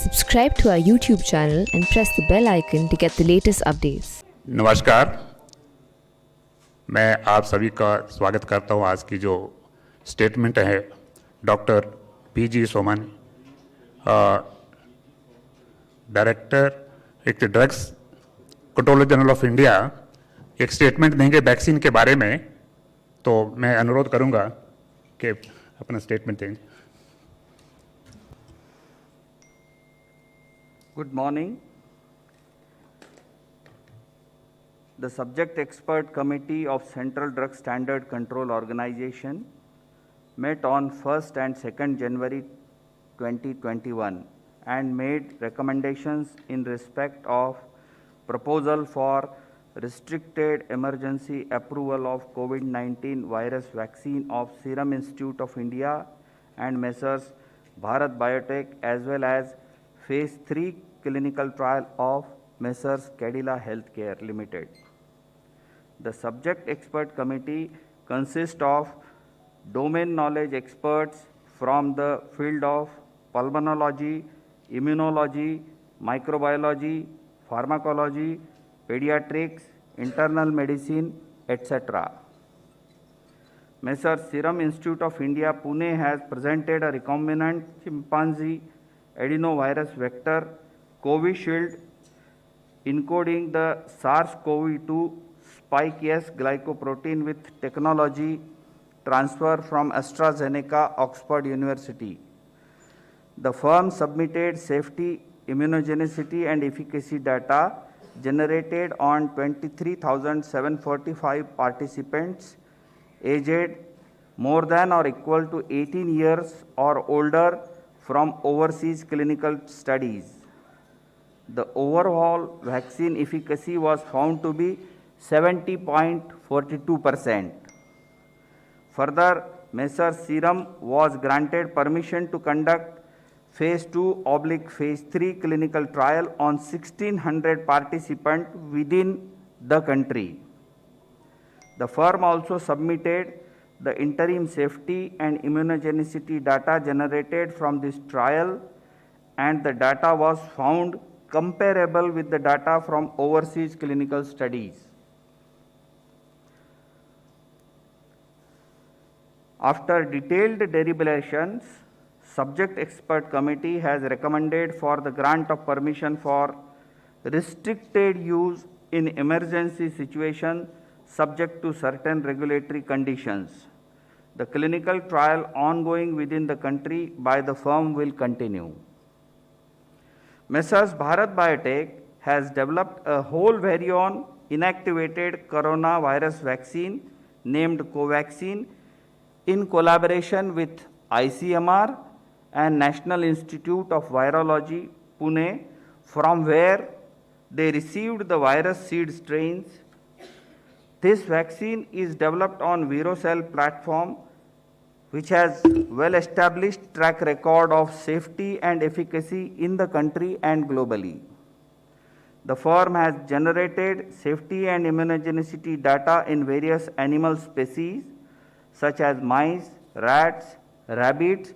Subscribe to our YouTube channel and press the bell icon to get the latest updates. नमस्कार, मैं आप सभी का स्वागत करता हूं। आज की जो स्टेटमेंट है डॉक्टर पीजी सोमन, डायरेक्टर एक drugs controller general of India, एक स्टेटमेंट देंगे वैक्सीन के बारे में। तो मैं अनुरोध करूंगा कि अपना स्टेटमेंट देंगे। Good morning. The Subject Expert Committee of Central Drug Standard Control Organization met on 1st and 2nd January 2021 and made recommendations in respect of proposal for restricted emergency approval of COVID-19 virus vaccine of Serum Institute of India and Messrs. Bharat Biotech, as well as Phase 3 clinical trial of Messrs. Cadila Healthcare Limited. The subject expert committee consists of domain knowledge experts from the field of pulmonology, immunology, microbiology, pharmacology, pediatrics, internal medicine, etc. Messrs. Serum Institute of India, Pune has presented a recombinant chimpanzee adenovirus vector Covishield encoding the SARS-CoV-2 spike S glycoprotein with technology transfer from AstraZeneca, Oxford University. The firm submitted safety, immunogenicity and efficacy data generated on 23,745 participants aged more than or equal to 18 years or older from overseas clinical studies. The overall vaccine efficacy was found to be 70.42%. Further, Messrs. Serum was granted permission to conduct Phase 2/Phase 3 clinical trial on 1,600 participants within the country. The firm also submitted the interim safety and immunogenicity data generated from this trial, and the data was found comparable with the data from overseas clinical studies. After detailed deliberations, subject expert committee has recommended for the grant of permission for restricted use in emergency situation subject to certain regulatory conditions. The clinical trial ongoing within the country by the firm will continue. Messrs. Bharat Biotech has developed a whole virion inactivated coronavirus vaccine named Covaxin in collaboration with ICMR and National Institute of Virology, Pune, from where they received the virus seed strains. This vaccine is developed on Virocell platform, which has well-established track record of safety and efficacy in the country and globally. The firm has generated safety and immunogenicity data in various animal species such as mice, rats, rabbits,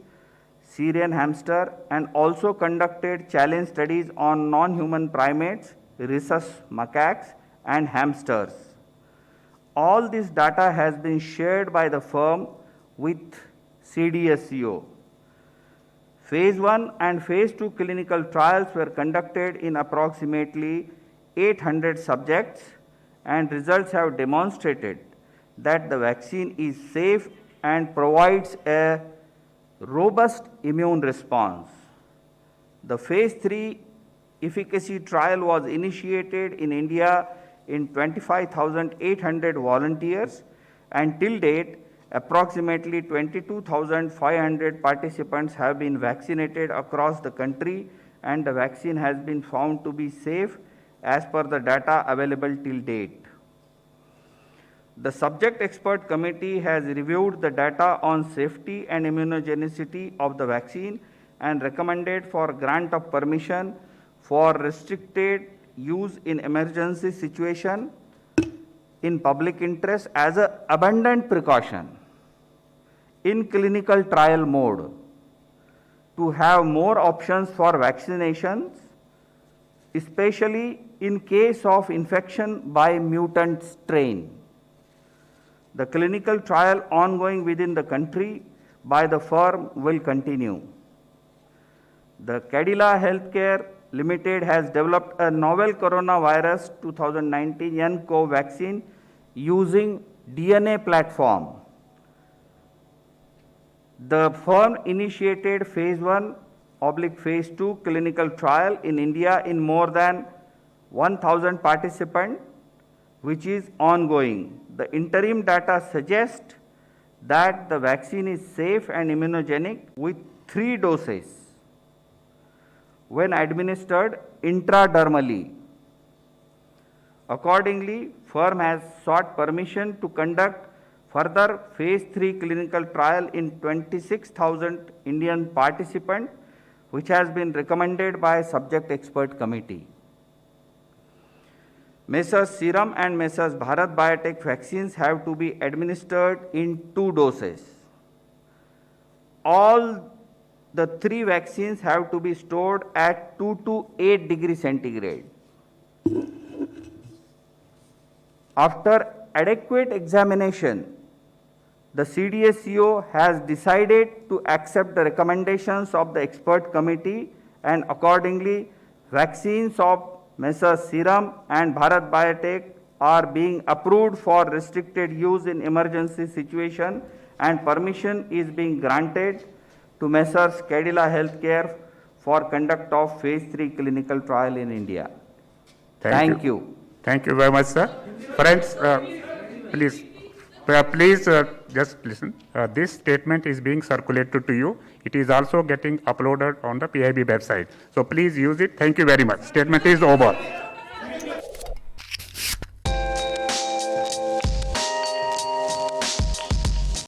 Syrian hamster, and also conducted challenge studies on non-human primates, rhesus macaques, and hamsters. All this data has been shared by the firm with CDSCO. Phase 1 and Phase 2 clinical trials were conducted in approximately 800 subjects, and results have demonstrated that the vaccine is safe and provides a robust immune response. The Phase 3 efficacy trial was initiated in India in 25,800 volunteers, and till date, approximately 22,500 participants have been vaccinated across the country, and the vaccine has been found to be safe as per the data available till date. The subject expert committee has reviewed the data on safety and immunogenicity of the vaccine and recommended for grant of permission for restricted use in emergency situation in public interest as an abundant precaution in clinical trial mode. to have more options for vaccinations, especially in case of infection by mutant strain. The clinical trial ongoing within the country by the firm will continue. The Cadila Healthcare Limited has developed a novel coronavirus 2019 nCoV vaccine using DNA platform. The firm initiated phase 1/phase 2 clinical trial in India in more than 1,000 participants, which is ongoing. The interim data suggest that the vaccine is safe and immunogenic with 3 doses when administered intradermally. Accordingly, firm has sought permission to conduct further phase 3 clinical trial in 26,000 Indian participants, which has been recommended by subject expert committee. Messrs Serum and Messrs Bharat Biotech vaccines have to be administered in 2 doses. All the 3 vaccines have to be stored at 2 to 8 degrees centigrade. After adequate examination, the CDSCO has decided to accept the recommendations of the expert committee, and accordingly, vaccines of Messrs Serum and Bharat Biotech are being approved for restricted use in emergency situation, and permission is being granted to Messrs Cadila Healthcare for conduct of phase 3 clinical trial in India. Thank you. Thank you very much, sir. Friends, please just listen. This statement is being circulated to you. It is also getting uploaded on the PIB website. So please use it. Thank you very much. Statement is over.